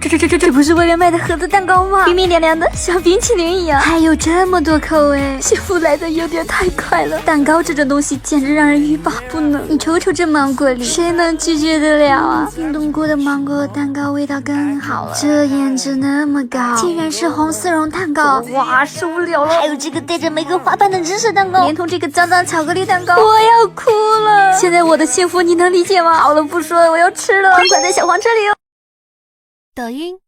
这不是外面卖的盒子蛋糕吗？冰冰凉凉的，像冰淇淋一样，还有这么多口味，幸福来的有点太快了。蛋糕这种东西简直让人欲罢不能。你瞅瞅这芒果里，谁能拒绝得了啊？冰冻过的芒果蛋糕味道更好了，这颜值那么高，竟然是红丝绒蛋糕，哇，受不了了！还有这个带着玫瑰花瓣的芝士蛋糕，连同这个脏脏巧克力蛋糕，我要哭了。现在我的幸福你能理解吗？好了，不说了，我要吃了，快在小黄车里哦。抖音。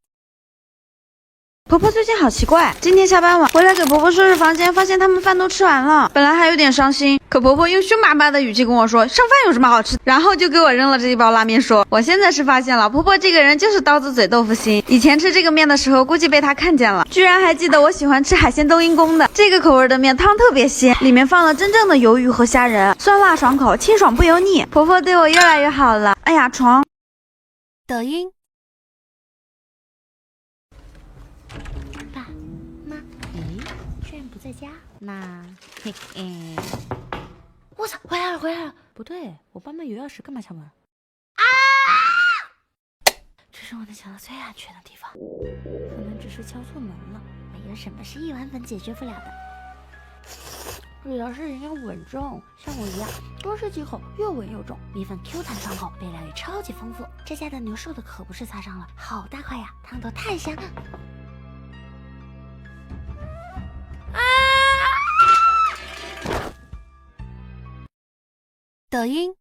婆婆最近好奇怪，今天下班晚回来给婆婆收拾房间，发现他们饭都吃完了，本来还有点伤心，可婆婆用凶巴巴的语气跟我说剩饭有什么好吃，然后就给我扔了这一包拉面，说我现在是发现了，婆婆这个人就是刀子嘴豆腐心，以前吃这个面的时候估计被她看见了，居然还记得我喜欢吃海鲜冬阴功的，这个口味的面汤特别鲜，里面放了真正的鱿鱼和虾仁，酸辣爽口，清爽不油腻，婆婆对我越来越好了。哎呀，床。抖音。在家，那嘿嘿，我操，回来了！不对，我爸妈有钥匙，干嘛敲门？啊！这是我能想到最安全的地方，可能只是敲错门了。没有什么是1万分解决不了的，只要是人要稳重，像我一样，多吃几口，又稳又重。米粉 Q 弹爽口，备料也超级丰富。这家的牛瘦的可不是擦伤了，好大块呀，汤头太香。抖音。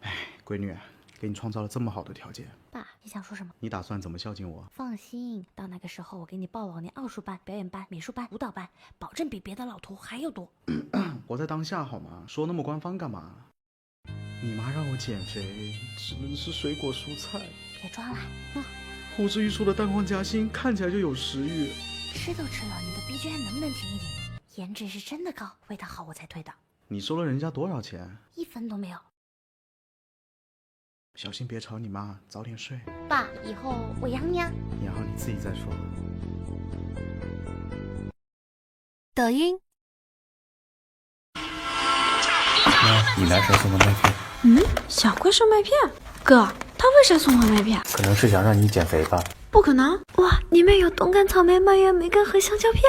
哎，闺女，给你创造了这么好的条件，爸，你想说什么？你打算怎么孝敬我？放心，到那个时候我给你报老年奥数班、表演班、美术班、舞蹈班，保证比别的老头还要多。活在当下好吗？说那么官方干嘛？你妈让我减肥，只能吃水果蔬菜。别装了，呼之欲出的蛋黄夹心看起来就有食欲。吃都吃了，你的 BGM 能不能停一停？颜值是真的高，味道好我才退的。你收了人家多少钱？1分都没有。小心别吵你妈，早点睡。爸，以后我养你啊。养好你自己再说。抖音。妈，你男神送的麦片。小贵送麦片？哥，他为啥送我麦片？可能是想让你减肥吧。不可能！哇，里面有冻干草莓、蔓越莓干和香蕉片，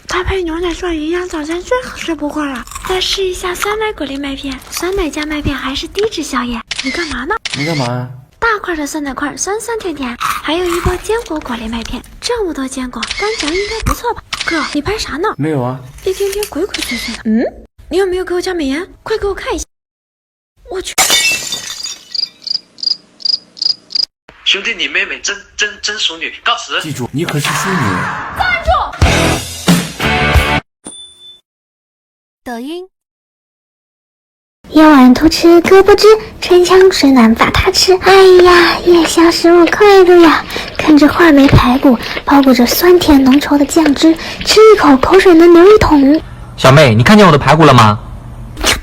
搭配牛奶做营养早餐最合适不过了。再试一下酸奶果粒麦片，酸奶加麦片还是低脂宵夜。你干嘛呢？你干嘛呀？大块的酸奶块，酸酸甜甜，还有一包坚果果粒麦片，这么多坚果，单嚼应该不错吧？哥，你拍啥呢？没有啊，一天天鬼鬼祟祟的。你有没有给我加美颜？快给我看一下。我去。兄弟，你妹妹真淑女，告辞。记住，你可是淑女。站住！抖音。夜晚偷吃胳膊汁，春香水暖把它吃。哎呀，夜宵使我快乐呀！看着话梅排骨包裹着酸甜浓稠的酱汁，吃一口口水能流一桶。小妹，你看见我的排骨了吗？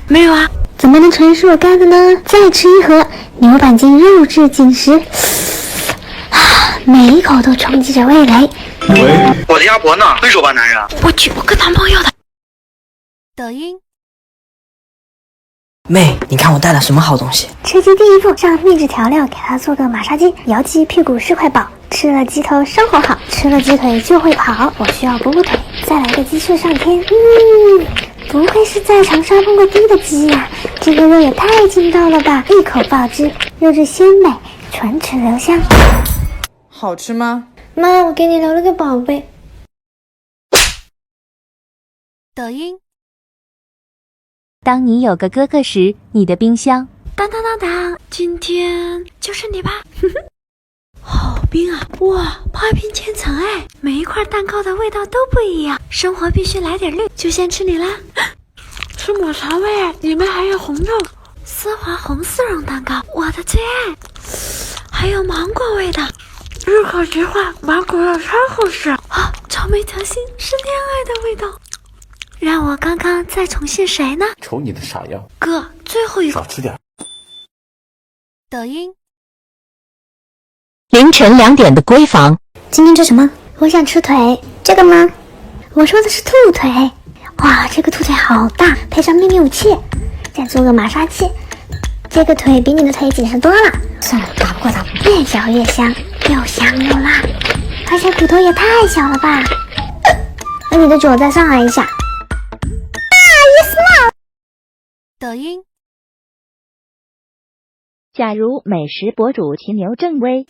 没有啊。怎么能纯是我干的呢？再吃一盒牛板筋肉质紧实，每一口都冲击着味蕾。喂，我的鸭脖呢？分手吧，男人。我去，我跟男朋友的。抖音。妹，你看我带了什么好东西？吃鸡第一步，上秘制调料给它做个马杀鸡，摇鸡屁股是块宝。吃了鸡头生活好，吃了鸡腿就会跑。我需要补补腿，再来个鸡翅上天。不愧是在长沙蹦过迪的鸡呀，这个肉也太劲道了吧！一口爆汁，肉质鲜美，唇齿留香。好吃吗？妈，我给你留了个宝贝。抖音。当你有个哥哥时，你的冰箱。当当当当，今天就是你吧。好冰啊！哇，花冰千层哎，每一块蛋糕的味道都不一样，生活必须来点绿，就先吃你啦。是抹茶味，里面还有红肉。丝滑红丝绒蛋糕，我的最爱。还有芒果味的，入口即化，芒果肉超厚实。啊，草莓夹心是恋爱的味道。让我刚刚再宠幸谁呢？瞅你的傻样。哥，最后一口。少吃点。抖音。凌晨2点的闺房。今天吃什么？我想吃腿。这个吗？我说的是兔腿。哇，这个兔腿好大，配上秘密武器，再做个马杀鸡，这个腿比你的腿紧实多了。算了，打不过。越嚼越香，又香又辣，而且骨头也太小了吧！那你的酒再上来一下。抖音。假如美食博主秦牛正威